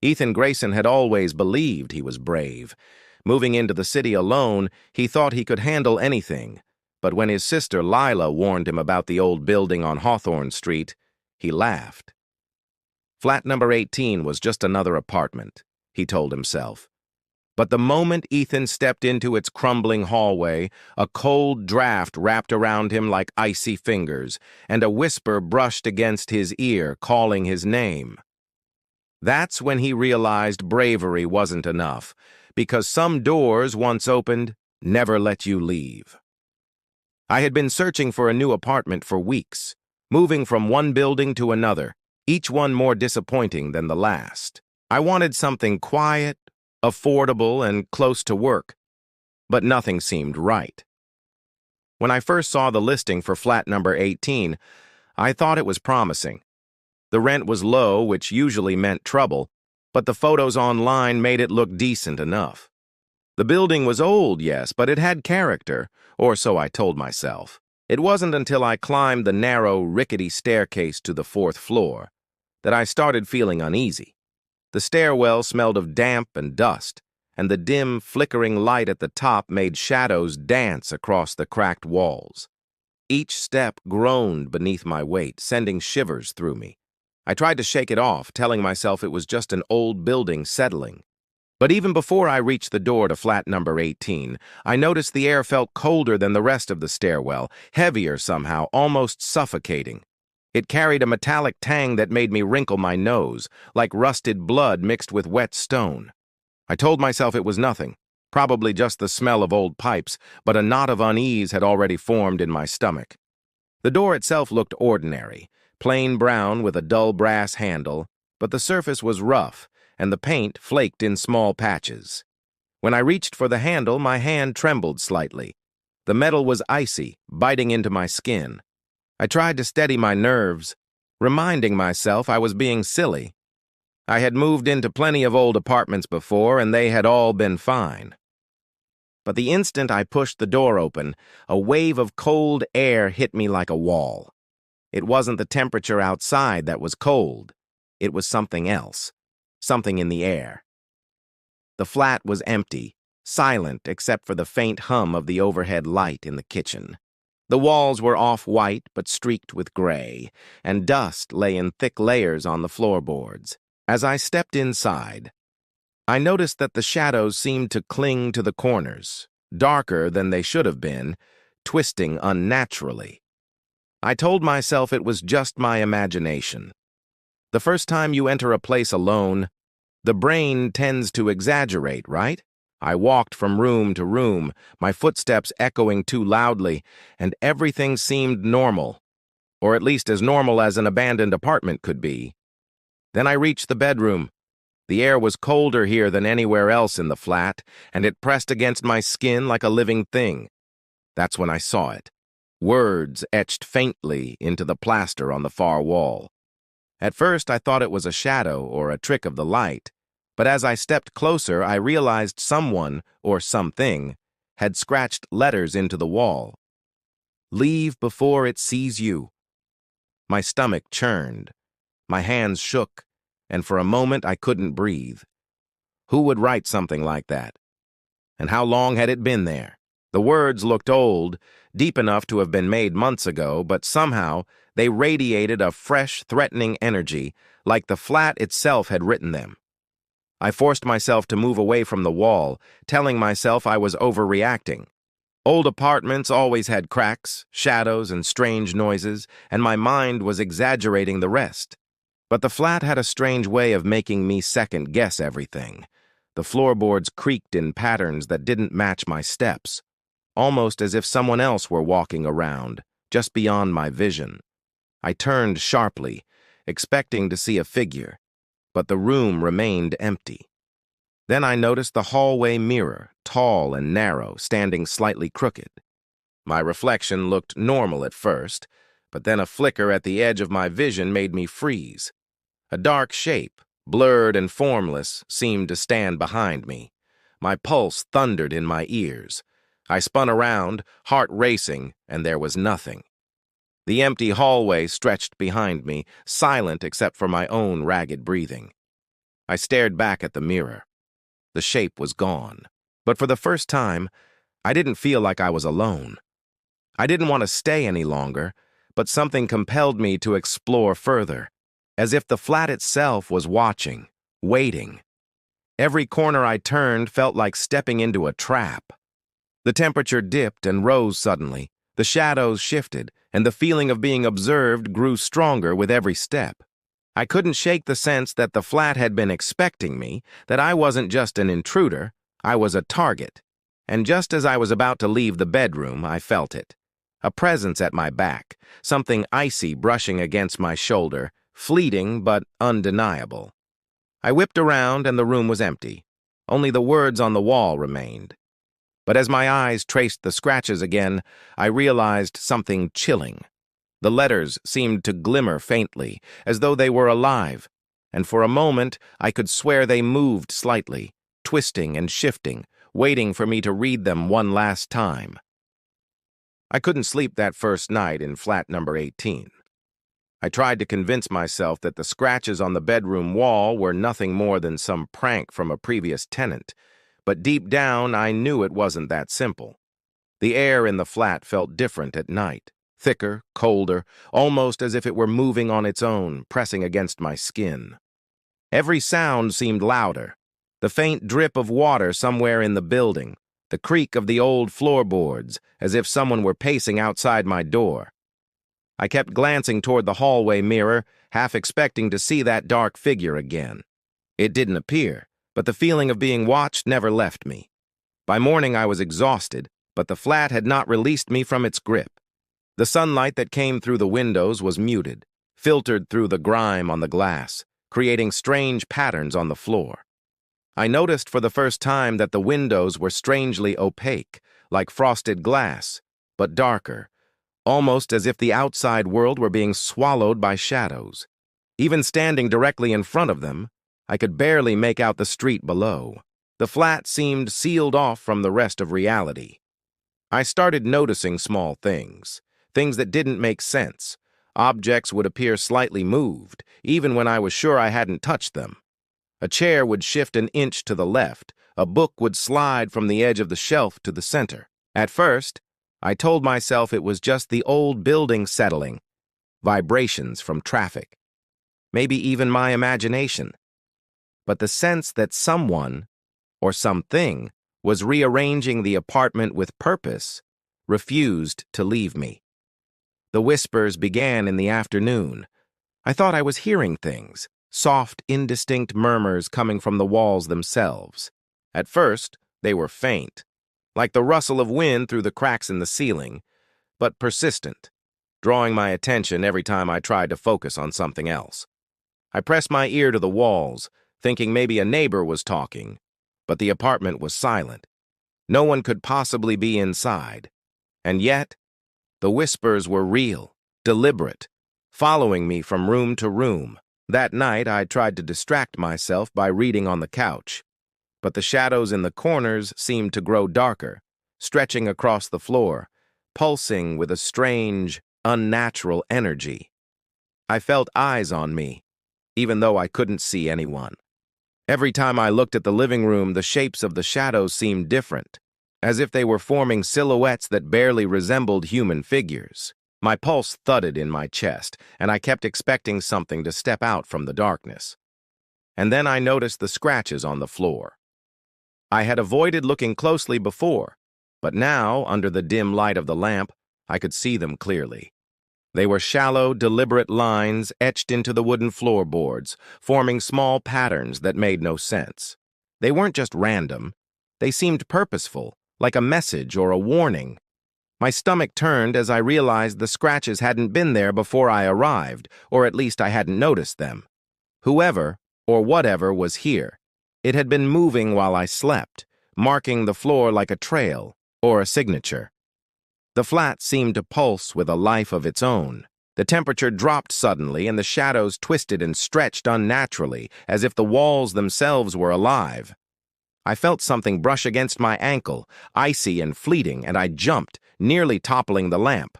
Ethan Grayson had always believed he was brave. Moving into the city alone, he thought he could handle anything. But when his sister Lila warned him about the old building on Hawthorne Street, he laughed. Flat number 18 was just another apartment, he told himself. But the moment Ethan stepped into its crumbling hallway, a cold draft wrapped around him like icy fingers, and a whisper brushed against his ear, calling his name. That's when he realized bravery wasn't enough, because some doors, once opened, never let you leave. I had been searching for a new apartment for weeks, moving from one building to another, each one more disappointing than the last. I wanted something quiet, affordable, and close to work, but nothing seemed right. When I first saw the listing for flat number 18, I thought it was promising. The rent was low, which usually meant trouble, but the photos online made it look decent enough. The building was old, yes, but it had character, or so I told myself. It wasn't until I climbed the narrow, rickety staircase to the 4th floor that I started feeling uneasy. The stairwell smelled of damp and dust, and the dim, flickering light at the top made shadows dance across the cracked walls. Each step groaned beneath my weight, sending shivers through me. I tried to shake it off, telling myself it was just an old building settling. But even before I reached the door to flat number 18, I noticed the air felt colder than the rest of the stairwell, heavier somehow, almost suffocating. It carried a metallic tang that made me wrinkle my nose, like rusted blood mixed with wet stone. I told myself it was nothing, probably just the smell of old pipes, but a knot of unease had already formed in my stomach. The door itself looked ordinary, plain brown with a dull brass handle, but the surface was rough, and the paint flaked in small patches. When I reached for the handle, my hand trembled slightly. The metal was icy, biting into my skin. I tried to steady my nerves, reminding myself I was being silly. I had moved into plenty of old apartments before, and they had all been fine. But the instant I pushed the door open, a wave of cold air hit me like a wall. It wasn't the temperature outside that was cold. It was something else, something in the air. The flat was empty, silent except for the faint hum of the overhead light in the kitchen. The walls were off-white but streaked with gray, and dust lay in thick layers on the floorboards. As I stepped inside, I noticed that the shadows seemed to cling to the corners, darker than they should have been, twisting unnaturally. I told myself it was just my imagination. The first time you enter a place alone, the brain tends to exaggerate, right? I walked from room to room, my footsteps echoing too loudly, and everything seemed normal, or at least as normal as an abandoned apartment could be. Then I reached the bedroom. The air was colder here than anywhere else in the flat, and it pressed against my skin like a living thing. That's when I saw it. Words etched faintly into the plaster on the far wall. At first, I thought it was a shadow or a trick of the light, but as I stepped closer, I realized someone, or something, had scratched letters into the wall. "Leave before it sees you." My stomach churned. My hands shook, and for a moment I couldn't breathe. Who would write something like that? And how long had it been there? The words looked old, deep enough to have been made months ago, but somehow they radiated a fresh, threatening energy, like the flat itself had written them. I forced myself to move away from the wall, telling myself I was overreacting. Old apartments always had cracks, shadows, and strange noises, and my mind was exaggerating the rest. But the flat had a strange way of making me second-guess everything. The floorboards creaked in patterns that didn't match my steps, almost as if someone else were walking around, just beyond my vision. I turned sharply, expecting to see a figure, but the room remained empty. Then I noticed the hallway mirror, tall and narrow, standing slightly crooked. My reflection looked normal at first, but then a flicker at the edge of my vision made me freeze. A dark shape, blurred and formless, seemed to stand behind me. My pulse thundered in my ears. I spun around, heart racing, and there was nothing. The empty hallway stretched behind me, silent except for my own ragged breathing. I stared back at the mirror. The shape was gone. But for the first time, I didn't feel like I was alone. I didn't want to stay any longer, but something compelled me to explore further, as if the flat itself was watching, waiting. Every corner I turned felt like stepping into a trap. The temperature dipped and rose suddenly, the shadows shifted, and the feeling of being observed grew stronger with every step. I couldn't shake the sense that the flat had been expecting me, that I wasn't just an intruder, I was a target. And just as I was about to leave the bedroom, I felt it. A presence at my back, something icy brushing against my shoulder, fleeting but undeniable. I whipped around and the room was empty. Only the words on the wall remained. But as my eyes traced the scratches again, I realized something chilling. The letters seemed to glimmer faintly, as though they were alive, and for a moment I could swear they moved slightly, twisting and shifting, waiting for me to read them one last time. I couldn't sleep that first night in Flat No. 18. I tried to convince myself that the scratches on the bedroom wall were nothing more than some prank from a previous tenant, but deep down I knew it wasn't that simple. The air in the flat felt different at night, thicker, colder, almost as if it were moving on its own, pressing against my skin. Every sound seemed louder. The faint drip of water somewhere in the building, the creak of the old floorboards, as if someone were pacing outside my door. I kept glancing toward the hallway mirror, half expecting to see that dark figure again. It didn't appear, but the feeling of being watched never left me. By morning I was exhausted, but the flat had not released me from its grip. The sunlight that came through the windows was muted, filtered through the grime on the glass, creating strange patterns on the floor. I noticed for the first time that the windows were strangely opaque, like frosted glass, but darker, almost as if the outside world were being swallowed by shadows. Even standing directly in front of them, I could barely make out the street below. The flat seemed sealed off from the rest of reality. I started noticing small things that didn't make sense. Objects would appear slightly moved, even when I was sure I hadn't touched them. A chair would shift an inch to the left, a book would slide from the edge of the shelf to the center. At first, I told myself it was just the old building settling, vibrations from traffic, maybe even my imagination. But the sense that someone, or something, was rearranging the apartment with purpose refused to leave me. The whispers began in the afternoon. I thought I was hearing things, soft, indistinct murmurs coming from the walls themselves. At first, they were faint, like the rustle of wind through the cracks in the ceiling, but persistent, drawing my attention every time I tried to focus on something else. I pressed my ear to the walls, thinking maybe a neighbor was talking, but the apartment was silent. No one could possibly be inside. And yet, the whispers were real, deliberate, following me from room to room. That night, I tried to distract myself by reading on the couch, but the shadows in the corners seemed to grow darker, stretching across the floor, pulsing with a strange, unnatural energy. I felt eyes on me, even though I couldn't see anyone. Every time I looked at the living room, the shapes of the shadows seemed different, as if they were forming silhouettes that barely resembled human figures. My pulse thudded in my chest, and I kept expecting something to step out from the darkness. And then I noticed the scratches on the floor. I had avoided looking closely before, but now, under the dim light of the lamp, I could see them clearly. They were shallow, deliberate lines etched into the wooden floorboards, forming small patterns that made no sense. They weren't just random. They seemed purposeful, like a message or a warning. My stomach turned as I realized the scratches hadn't been there before I arrived, or at least I hadn't noticed them. Whoever, or whatever, was here. It had been moving while I slept, marking the floor like a trail, or a signature. The flat seemed to pulse with a life of its own. The temperature dropped suddenly, and the shadows twisted and stretched unnaturally, as if the walls themselves were alive. I felt something brush against my ankle, icy and fleeting, and I jumped, nearly toppling the lamp.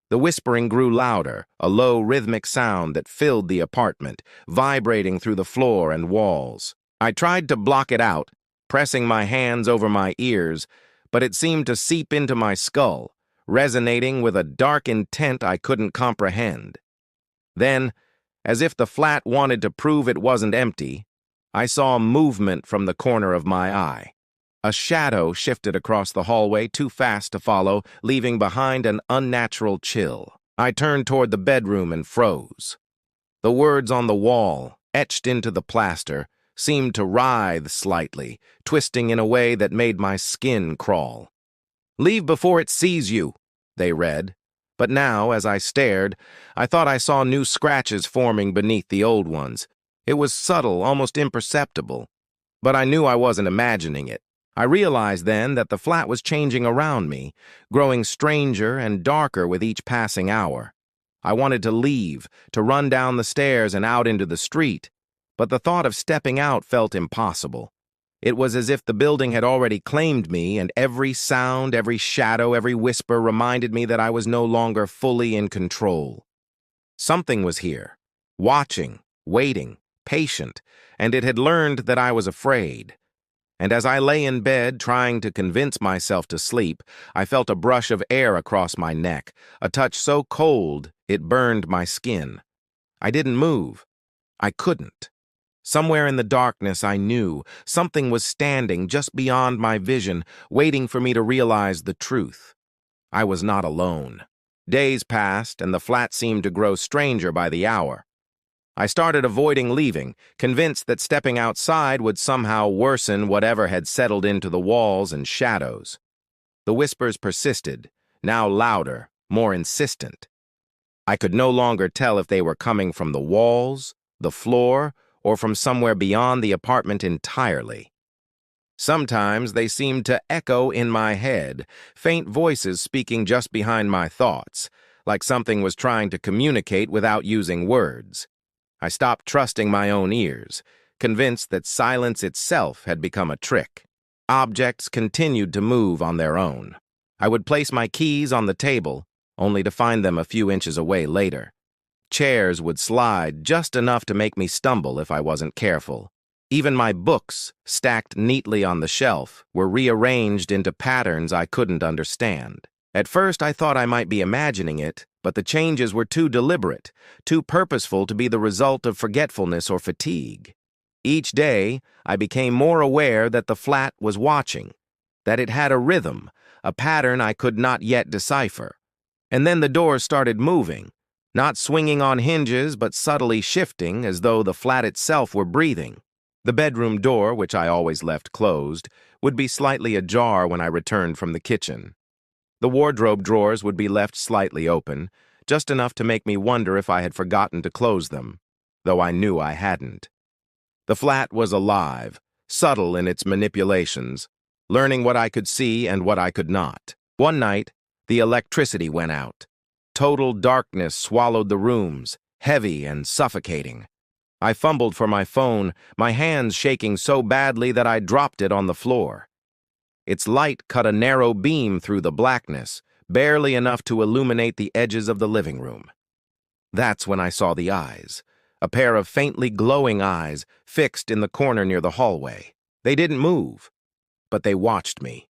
The whispering grew louder, a low rhythmic sound that filled the apartment, vibrating through the floor and walls. I tried to block it out, pressing my hands over my ears, but it seemed to seep into my skull, resonating with a dark intent I couldn't comprehend. Then, as if the flat wanted to prove it wasn't empty, I saw movement from the corner of my eye. A shadow shifted across the hallway too fast to follow, leaving behind an unnatural chill. I turned toward the bedroom and froze. The words on the wall, etched into the plaster, seemed to writhe slightly, twisting in a way that made my skin crawl. "Leave before it sees you," they read. But now, as I stared, I thought I saw new scratches forming beneath the old ones. It was subtle, almost imperceptible. But I knew I wasn't imagining it. I realized then that the flat was changing around me, growing stranger and darker with each passing hour. I wanted to leave, to run down the stairs and out into the street, but the thought of stepping out felt impossible. It was as if the building had already claimed me, and every sound, every shadow, every whisper reminded me that I was no longer fully in control. Something was here, watching, waiting, patient, and it had learned that I was afraid. And as I lay in bed trying to convince myself to sleep, I felt a brush of air across my neck, a touch so cold it burned my skin. I didn't move. I couldn't. Somewhere in the darkness I knew something was standing just beyond my vision, waiting for me to realize the truth. I was not alone. Days passed, and the flat seemed to grow stranger by the hour. I started avoiding leaving, convinced that stepping outside would somehow worsen whatever had settled into the walls and shadows. The whispers persisted, now louder, more insistent. I could no longer tell if they were coming from the walls, the floor, or from somewhere beyond the apartment entirely. Sometimes they seemed to echo in my head, faint voices speaking just behind my thoughts, like something was trying to communicate without using words. I stopped trusting my own ears, convinced that silence itself had become a trick. Objects continued to move on their own. I would place my keys on the table, only to find them a few inches away later. Chairs would slide just enough to make me stumble if I wasn't careful. Even my books, stacked neatly on the shelf, were rearranged into patterns I couldn't understand. At first, I thought I might be imagining it, but the changes were too deliberate, too purposeful to be the result of forgetfulness or fatigue. Each day, I became more aware that the flat was watching, that it had a rhythm, a pattern I could not yet decipher. And then the doors started moving, not swinging on hinges but subtly shifting as though the flat itself were breathing. The bedroom door, which I always left closed, would be slightly ajar when I returned from the kitchen. The wardrobe drawers would be left slightly open, just enough to make me wonder if I had forgotten to close them, though I knew I hadn't. The flat was alive, subtle in its manipulations, learning what I could see and what I could not. One night, the electricity went out. Total darkness swallowed the rooms, heavy and suffocating. I fumbled for my phone, my hands shaking so badly that I dropped it on the floor. Its light cut a narrow beam through the blackness, barely enough to illuminate the edges of the living room. That's when I saw the eyes, a pair of faintly glowing eyes fixed in the corner near the hallway. They didn't move, but they watched me.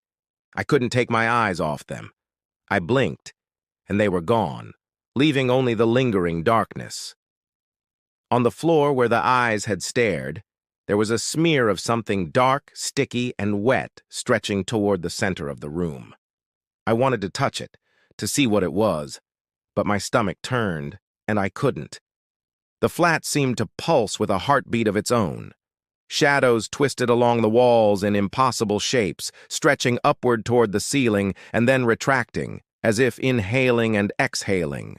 I couldn't take my eyes off them. I blinked, and they were gone, leaving only the lingering darkness. On the floor where the eyes had stared, there was a smear of something dark, sticky, and wet stretching toward the center of the room. I wanted to touch it, to see what it was, but my stomach turned, and I couldn't. The flat seemed to pulse with a heartbeat of its own. Shadows twisted along the walls in impossible shapes, stretching upward toward the ceiling and then retracting, as if inhaling and exhaling.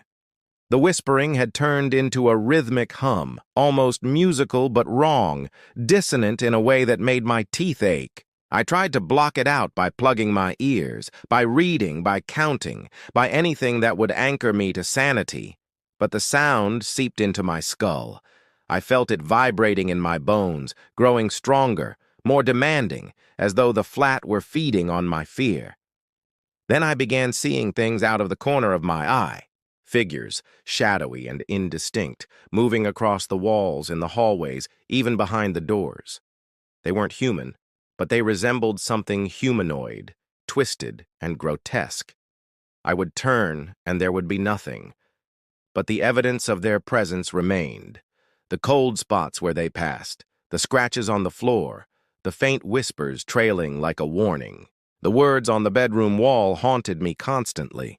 The whispering had turned into a rhythmic hum, almost musical but wrong, dissonant in a way that made my teeth ache. I tried to block it out by plugging my ears, by reading, by counting, by anything that would anchor me to sanity. But the sound seeped into my skull. I felt it vibrating in my bones, growing stronger, more demanding, as though the flat were feeding on my fear. Then I began seeing things out of the corner of my eye. Figures, shadowy and indistinct, moving across the walls, in the hallways, even behind the doors. They weren't human, but they resembled something humanoid, twisted and grotesque. I would turn, and there would be nothing. But the evidence of their presence remained. The cold spots where they passed, the scratches on the floor, the faint whispers trailing like a warning. The words on the bedroom wall haunted me constantly.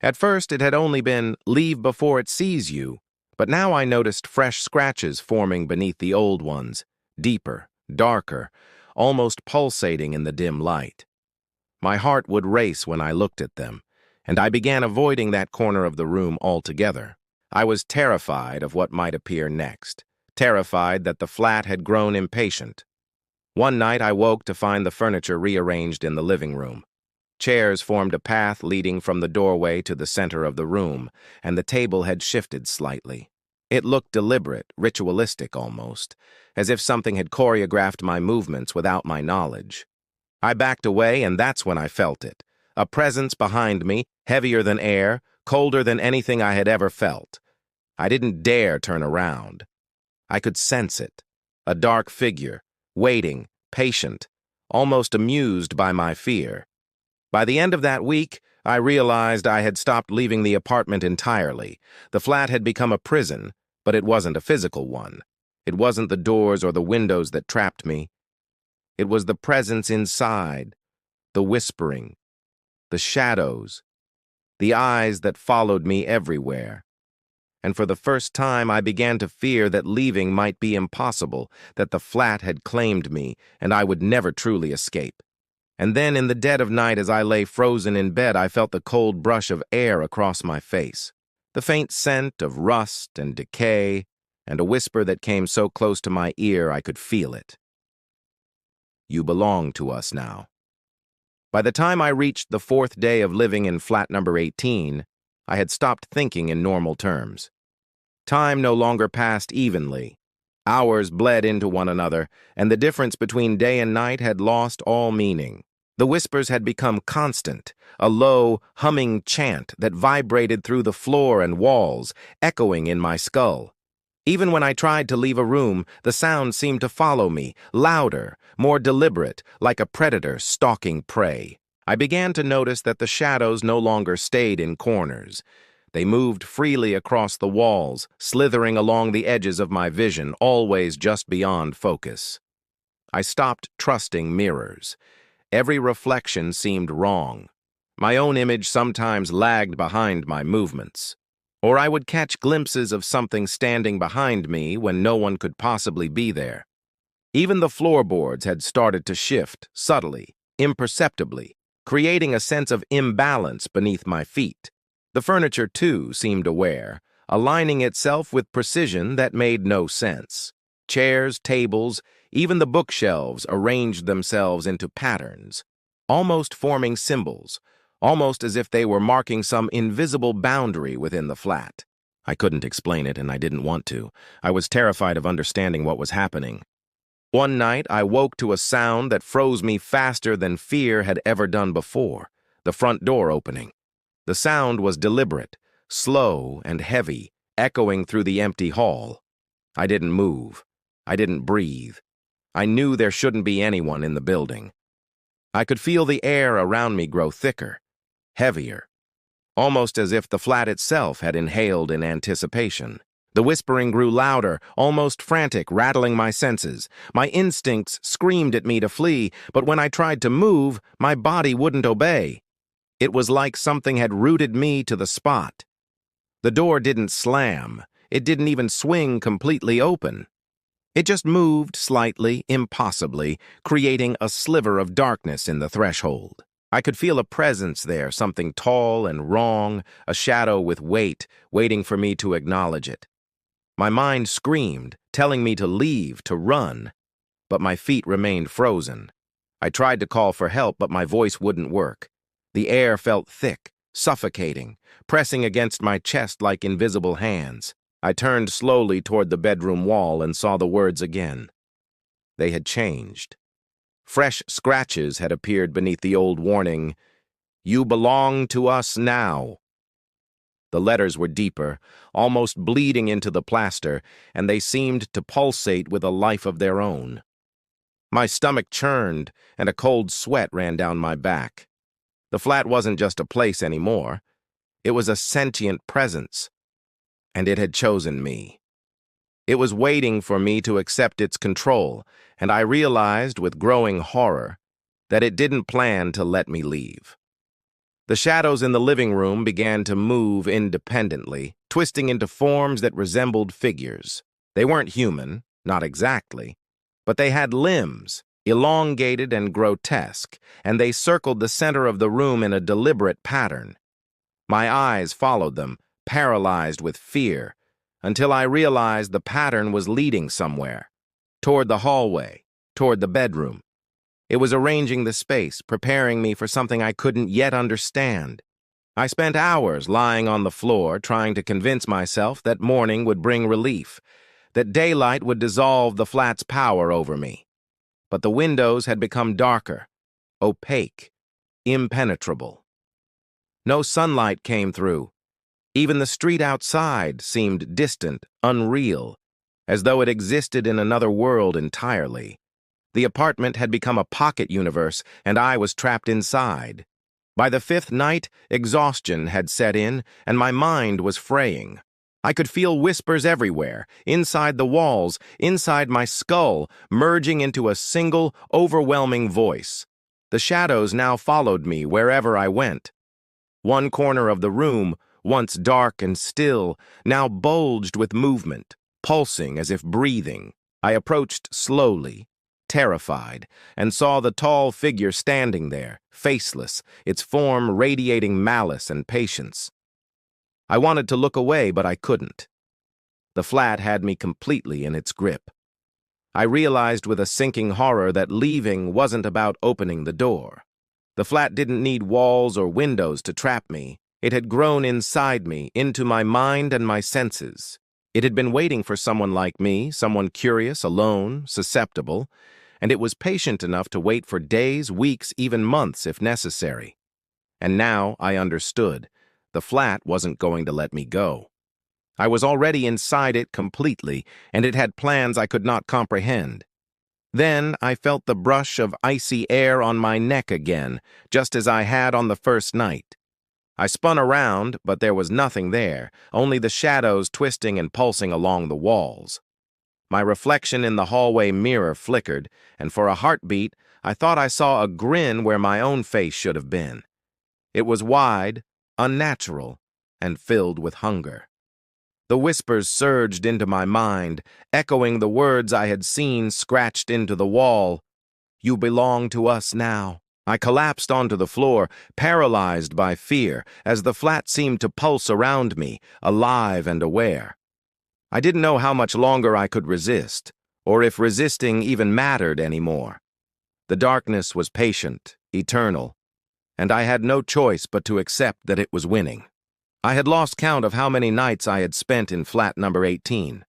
At first, it had only been, "Leave before it sees you," but now I noticed fresh scratches forming beneath the old ones, deeper, darker, almost pulsating in the dim light. My heart would race when I looked at them, and I began avoiding that corner of the room altogether. I was terrified of what might appear next, terrified that the flat had grown impatient. One night I woke to find the furniture rearranged in the living room. Chairs formed a path leading from the doorway to the center of the room, and the table had shifted slightly. It looked deliberate, ritualistic almost, as if something had choreographed my movements without my knowledge. I backed away, and that's when I felt it. A presence behind me, heavier than air, colder than anything I had ever felt. I didn't dare turn around. I could sense it. A dark figure, waiting, patient, almost amused by my fear. By the end of that week, I realized I had stopped leaving the apartment entirely. The flat had become a prison, but it wasn't a physical one. It wasn't the doors or the windows that trapped me. It was the presence inside, the whispering, the shadows, the eyes that followed me everywhere. And for the first time, I began to fear that leaving might be impossible, that the flat had claimed me, and I would never truly escape. And then, in the dead of night, as I lay frozen in bed, I felt the cold brush of air across my face, the faint scent of rust and decay, and a whisper that came so close to my ear I could feel it. "You belong to us now." By the time I reached the 4th day of living in Flat No. 18, I had stopped thinking in normal terms. Time no longer passed evenly. Hours bled into one another, and the difference between day and night had lost all meaning. The whispers had become constant, a low, humming chant that vibrated through the floor and walls, echoing in my skull. Even when I tried to leave a room, the sound seemed to follow me, louder, more deliberate, like a predator stalking prey. I began to notice that the shadows no longer stayed in corners. They moved freely across the walls, slithering along the edges of my vision, always just beyond focus. I stopped trusting mirrors. Every reflection seemed wrong. My own image sometimes lagged behind my movements. Or I would catch glimpses of something standing behind me when no one could possibly be there. Even the floorboards had started to shift, subtly, imperceptibly, creating a sense of imbalance beneath my feet. The furniture, too, seemed aware, aligning itself with precision that made no sense. Chairs, tables, even the bookshelves arranged themselves into patterns, almost forming symbols, almost as if they were marking some invisible boundary within the flat. I couldn't explain it, and I didn't want to. I was terrified of understanding what was happening. One night, I woke to a sound that froze me faster than fear had ever done before, the front door opening. The sound was deliberate, slow and heavy, echoing through the empty hall. I didn't move. I didn't breathe. I knew there shouldn't be anyone in the building. I could feel the air around me grow thicker, heavier, almost as if the flat itself had inhaled in anticipation. The whispering grew louder, almost frantic, rattling my senses. My instincts screamed at me to flee, but when I tried to move, my body wouldn't obey. It was like something had rooted me to the spot. The door didn't slam. It didn't even swing completely open. It just moved slightly, impossibly, creating a sliver of darkness in the threshold. I could feel a presence there, something tall and wrong, a shadow with weight, waiting for me to acknowledge it. My mind screamed, telling me to leave, to run, but my feet remained frozen. I tried to call for help, but my voice wouldn't work. The air felt thick, suffocating, pressing against my chest like invisible hands. I turned slowly toward the bedroom wall and saw the words again. They had changed. Fresh scratches had appeared beneath the old warning, "You belong to us now." The letters were deeper, almost bleeding into the plaster, and they seemed to pulsate with a life of their own. My stomach churned, and a cold sweat ran down my back. The flat wasn't just a place anymore. It was a sentient presence, and it had chosen me. It was waiting for me to accept its control, and I realized with growing horror that it didn't plan to let me leave. The shadows in the living room began to move independently, twisting into forms that resembled figures. They weren't human, not exactly, but they had limbs, elongated and grotesque, and they circled the center of the room in a deliberate pattern. My eyes followed them, paralyzed with fear, until I realized the pattern was leading somewhere, toward the hallway, toward the bedroom. It was arranging the space, preparing me for something I couldn't yet understand. I spent hours lying on the floor trying to convince myself that morning would bring relief, that daylight would dissolve the flat's power over me. But the windows had become darker, opaque, impenetrable. No sunlight came through. Even the street outside seemed distant, unreal, as though it existed in another world entirely. The apartment had become a pocket universe, and I was trapped inside. By the fifth night, exhaustion had set in, and my mind was fraying. I could feel whispers everywhere, inside the walls, inside my skull, merging into a single, overwhelming voice. The shadows now followed me wherever I went. One corner of the room, once dark and still, now bulged with movement, pulsing as if breathing. I approached slowly, terrified, and saw the tall figure standing there, faceless, its form radiating malice and patience. I wanted to look away, but I couldn't. The flat had me completely in its grip. I realized with a sinking horror that leaving wasn't about opening the door. The flat didn't need walls or windows to trap me. It had grown inside me, into my mind and my senses. It had been waiting for someone like me, someone curious, alone, susceptible, and it was patient enough to wait for days, weeks, even months if necessary. And now I understood. The flat wasn't going to let me go. I was already inside it completely, and it had plans I could not comprehend. Then I felt the brush of icy air on my neck again, just as I had on the first night. I spun around, but there was nothing there, only the shadows twisting and pulsing along the walls. My reflection in the hallway mirror flickered, and for a heartbeat, I thought I saw a grin where my own face should have been. It was wide, unnatural, and filled with hunger. The whispers surged into my mind, echoing the words I had seen scratched into the wall. "You belong to us now." I collapsed onto the floor, paralyzed by fear, as the flat seemed to pulse around me, alive and aware. I didn't know how much longer I could resist, or if resisting even mattered anymore. The darkness was patient, eternal, and I had no choice but to accept that it was winning. I had lost count of how many nights I had spent in Flat No. 18.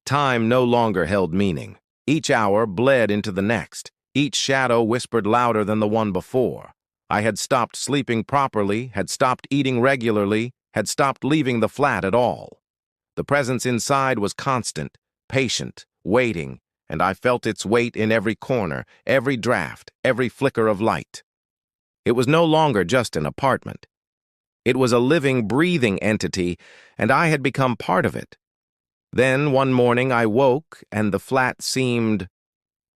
Time no longer held meaning. Each hour bled into the next. Each shadow whispered louder than the one before. I had stopped sleeping properly, had stopped eating regularly, had stopped leaving the flat at all. The presence inside was constant, patient, waiting, and I felt its weight in every corner, every draft, every flicker of light. It was no longer just an apartment. It was a living, breathing entity, and I had become part of it. Then, one morning, I woke, and the flat seemed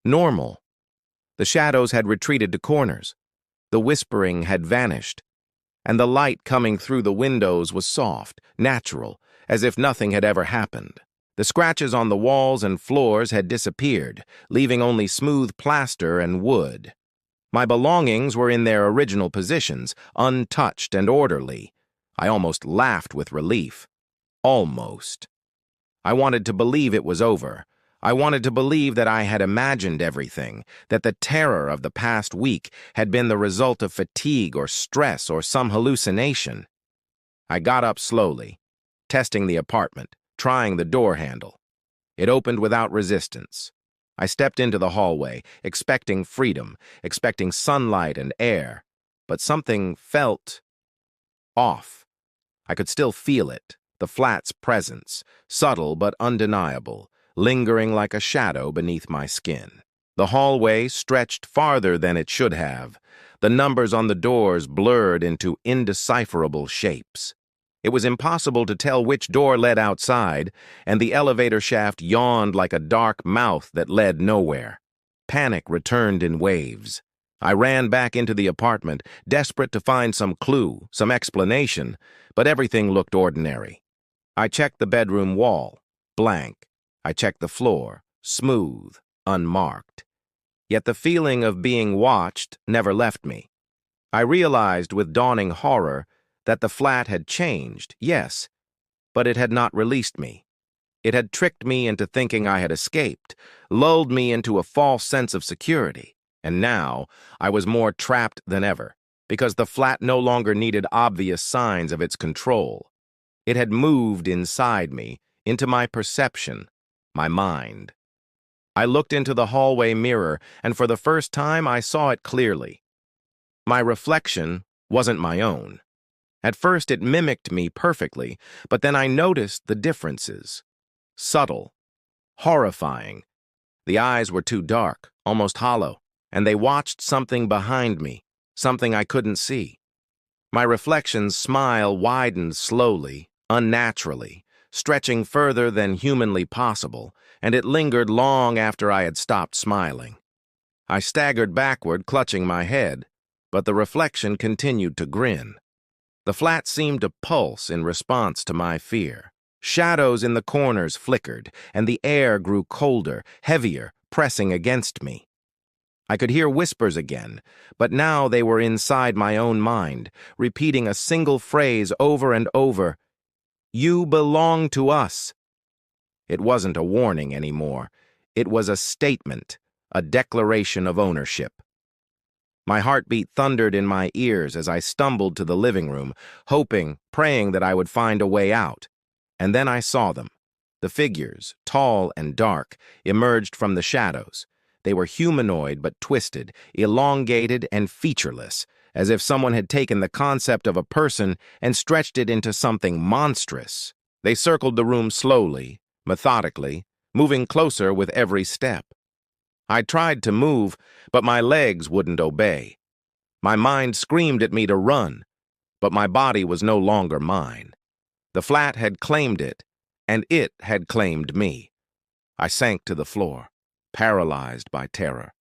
normal. The shadows had retreated to corners. The whispering had vanished, and the light coming through the windows was soft, natural, as if nothing had ever happened. The scratches on the walls and floors had disappeared, leaving only smooth plaster and wood. My belongings were in their original positions, untouched and orderly. I almost laughed with relief. Almost. I wanted to believe it was over. I wanted to believe that I had imagined everything, that the terror of the past week had been the result of fatigue or stress or some hallucination. I got up slowly, testing the apartment, trying the door handle. It opened without resistance. I stepped into the hallway, expecting freedom, expecting sunlight and air, but something felt off. I could still feel it, the flat's presence, subtle but undeniable, lingering like a shadow beneath my skin. The hallway stretched farther than it should have. The numbers on the doors blurred into indecipherable shapes. It was impossible to tell which door led outside, and the elevator shaft yawned like a dark mouth that led nowhere. Panic returned in waves. I ran back into the apartment, desperate to find some clue, some explanation, but everything looked ordinary. I checked the bedroom wall, blank. I checked the floor, smooth, unmarked. Yet the feeling of being watched never left me. I realized with dawning horror that the flat had changed, yes, but it had not released me. It had tricked me into thinking I had escaped, lulled me into a false sense of security, and now I was more trapped than ever, because the flat no longer needed obvious signs of its control. It had moved inside me, into my perception, my mind. I looked into the hallway mirror, and for the first time I saw it clearly. My reflection wasn't my own. At first it mimicked me perfectly, but then I noticed the differences. Subtle, horrifying. The eyes were too dark, almost hollow, and they watched something behind me, something I couldn't see. My reflection's smile widened slowly, unnaturally, stretching further than humanly possible, and it lingered long after I had stopped smiling. I staggered backward, clutching my head, but the reflection continued to grin. The flat seemed to pulse in response to my fear. Shadows in the corners flickered, and the air grew colder, heavier, pressing against me. I could hear whispers again, but now they were inside my own mind, repeating a single phrase over and over. "You belong to us." It wasn't a warning anymore. It was a statement, a declaration of ownership. My heartbeat thundered in my ears as I stumbled to the living room, hoping, praying that I would find a way out. And then I saw them. The figures, tall and dark, emerged from the shadows. They were humanoid but twisted, elongated and featureless, as if someone had taken the concept of a person and stretched it into something monstrous. They circled the room slowly, methodically, moving closer with every step. I tried to move, but my legs wouldn't obey. My mind screamed at me to run, but my body was no longer mine. The flat had claimed it, and it had claimed me. I sank to the floor, paralyzed by terror.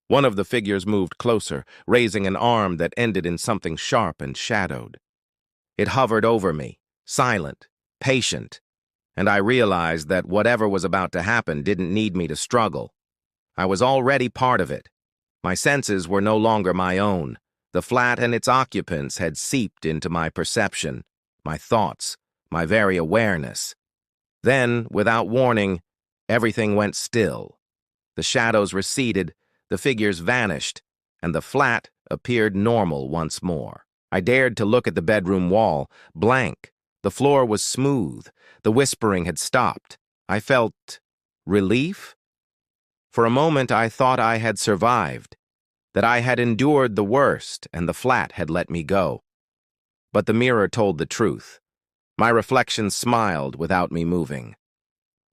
One of the figures moved closer, raising an arm that ended in something sharp and shadowed. It hovered over me, silent, patient, and I realized that whatever was about to happen didn't need me to struggle. I was already part of it. My senses were no longer my own. The flat and its occupants had seeped into my perception, my thoughts, my very awareness. Then, without warning, everything went still. The shadows receded, the figures vanished, and the flat appeared normal once more. I dared to look at the bedroom wall, blank. The floor was smooth. The whispering had stopped. I felt relief. For a moment I thought I had survived, that I had endured the worst and the flat had let me go. But the mirror told the truth. My reflection smiled without me moving.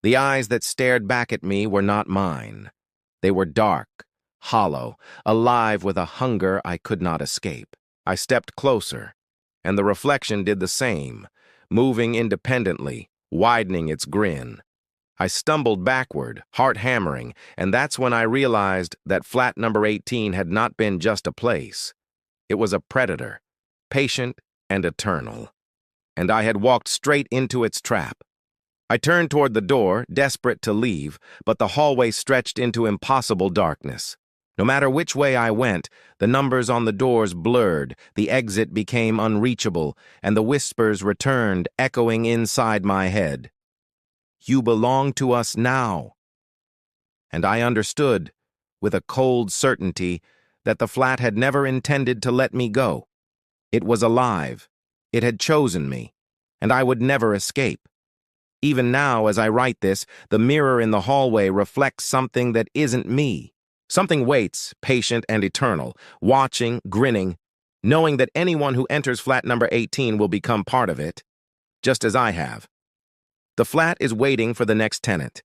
The eyes that stared back at me were not mine. They were dark, hollow, alive with a hunger I could not escape. I stepped closer, and the reflection did the same, moving independently, widening its grin. I stumbled backward, heart hammering, and that's when I realized that Flat No. 18 had not been just a place. It was a predator, patient and eternal. And I had walked straight into its trap. I turned toward the door, desperate to leave, but the hallway stretched into impossible darkness. No matter which way I went, the numbers on the doors blurred, the exit became unreachable, and the whispers returned, echoing inside my head. "You belong to us now." And I understood, with a cold certainty, that the flat had never intended to let me go. It was alive. It had chosen me, and I would never escape. Even now, as I write this, the mirror in the hallway reflects something that isn't me. Something waits, patient and eternal, watching, grinning, knowing that anyone who enters flat number 18 will become part of it, just as I have. The flat is waiting for the next tenant.